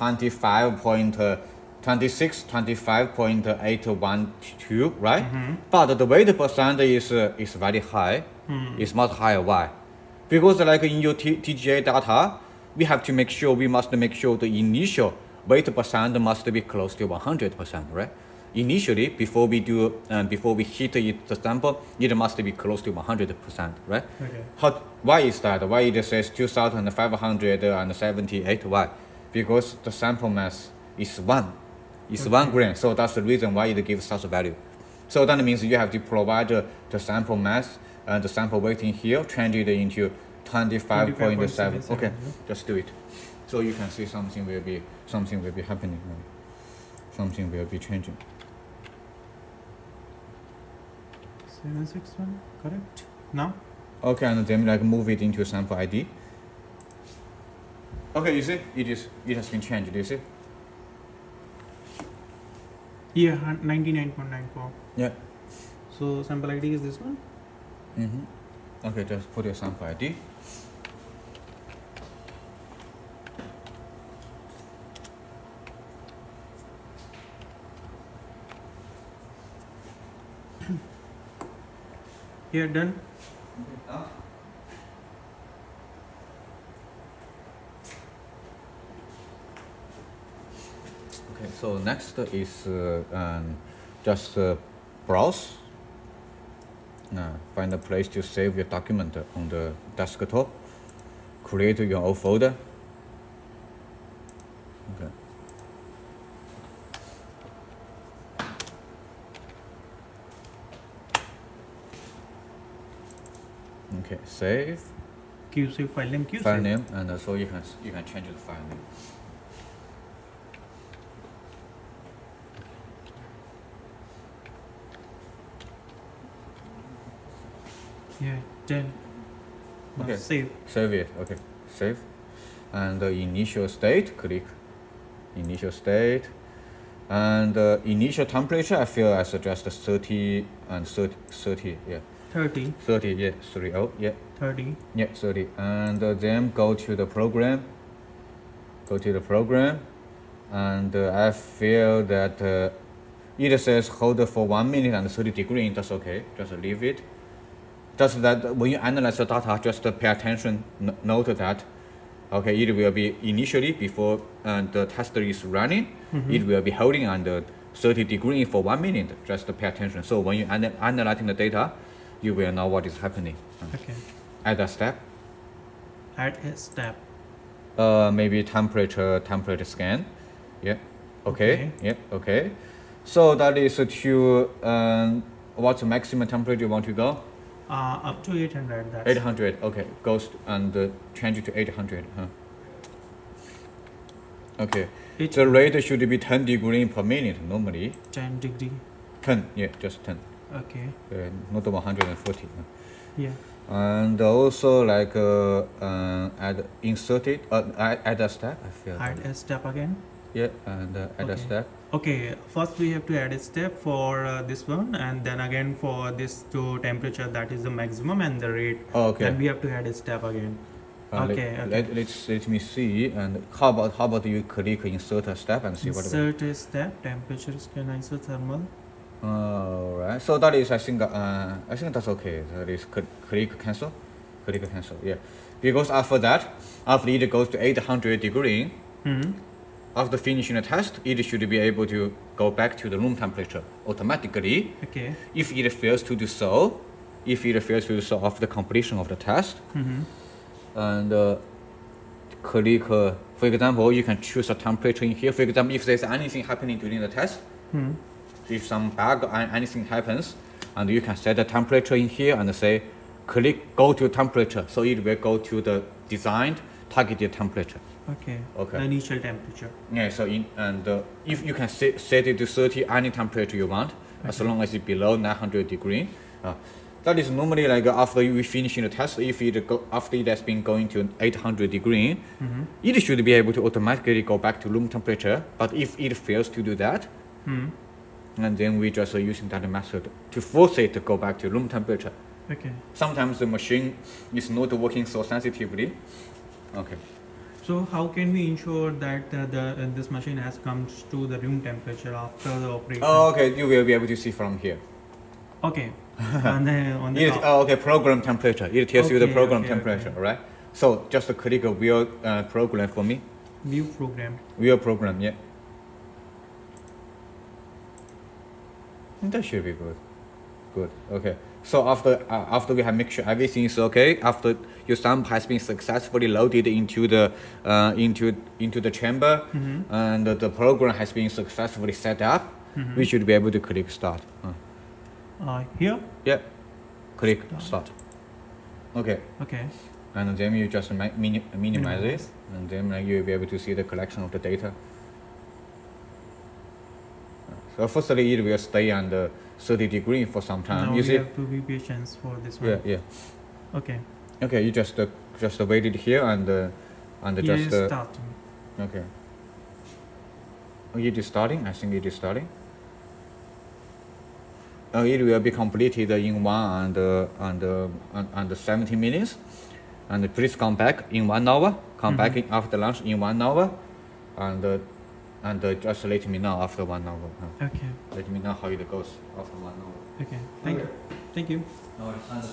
25.812, right? But the weight percent is very high. It's much higher. Why? Because like in your TGA data, we must make sure the initial weight percent must be close to 100%, right? Initially, before we hit the sample, it must be close to 100%, right? Okay. Why is that? Why it says 2,578? Why? Because the sample mass is 1. It's 1 gram, so that's the reason why it gives such a value. So that means you have to provide the sample mass and the sample weight in here, change it into 25.7. Okay, just do it. So you can see something will be happening. Something will be changing. 761, correct? Now? Okay, and then like move it into sample ID. Okay, you see, it has been changed. You see? Yeah, 99.94. Yeah. So sample ID is this one? Okay, just put your sample ID. Here, done. Okay, so next is just browse. Find a place to save your document on the desktop. Create your own folder. Okay. Okay, save. QSave file name. QSave. File name, and so you can change the file name. Yeah, done. Now Okay. save. Save it. Okay, save. And the initial state, click initial state. And the initial temperature, I feel I suggest 30 and 30, yeah. 30. 30, yeah, 30, yeah. 30. Yeah, 30. And then go to the program. And I feel that it says hold for 1 minute and 30 degrees. That's okay. Just leave it. Just that when you analyze the data, just pay attention. Note that. Okay, it will be initially before the tester is running. It will be holding under 30 degrees for 1 minute. Just pay attention. So when you analyzing the data, you will know what is happening. Okay. Add a step. Add a step. Maybe temperature scan. Yeah. Okay. Yeah. Okay. So that is to what's the maximum temperature you want to go? Up to 800. That's 800. Okay. Goes and change it to 800. Okay. The rate should be 10 degrees per minute normally. 10 degree. 10. Yeah. Just 10. Okay. Not 140. Yeah. And also like add inserted add a step. I feel. Add a step again. Yeah, and add a step. Okay, first we have to add a step for this one, and then again for this to temperature, that is the maximum, and the rate. Oh, okay. Then we have to add a step again. Let me see. And how about you click insert a step and see what. Insert a step. Temperature scan isothermal. Alright. So that is I think that's okay. That is click cancel. Yeah. Because after it goes to 800 degrees. After finishing the test, it should be able to go back to the room temperature automatically. Okay. If it fails to do so, after the completion of the test, and click, for example, you can choose a temperature in here. For example, if there's anything happening during the test, if some bug or anything happens, and you can set the temperature in here and say, click go to temperature. So it will go to the designed targeted temperature. Okay. Okay. The initial temperature. Yeah. So if you can set it to 30 any temperature you want, as long as it's below 900 degrees. That is normally like after we finishing the test. After it has been going to 800 degrees, it should be able to automatically go back to room temperature. But if it fails to do that, and then we just using that method to force it to go back to room temperature. Okay. Sometimes the machine is not working so sensitively. Okay. So how can we ensure that this machine has comes to the room temperature after the operation? Oh, okay, you will be able to see from here. Okay. on the top. Okay, program temperature. It tells you the Okay, program okay, temperature, okay. right? So just click a view program for me. View program. View program, yeah. That should be good. Good. Okay. So after we have make sure everything is okay, after your sample has been successfully loaded into the into the chamber, and the program has been successfully set up, we should be able to click start. Here. Yeah. Click start. Okay. Okay. And then you just minimize it, and then you'll be able to see the collection of the data. So firstly, it will stay under 30 degrees for some time. Now You we see? have to be patient for this one. Yeah, yeah. Okay. Okay, you just wait it here and Here just is starting. okay. Oh, it is starting. I think it is starting. It will be completed in 1 and 70 minutes. And please come back in 1 hour. Come back in after lunch in 1 hour, and just let me know after 1 hour. Okay. Let me know how it goes after 1 hour. Okay. Thank you. Thank you. No, it's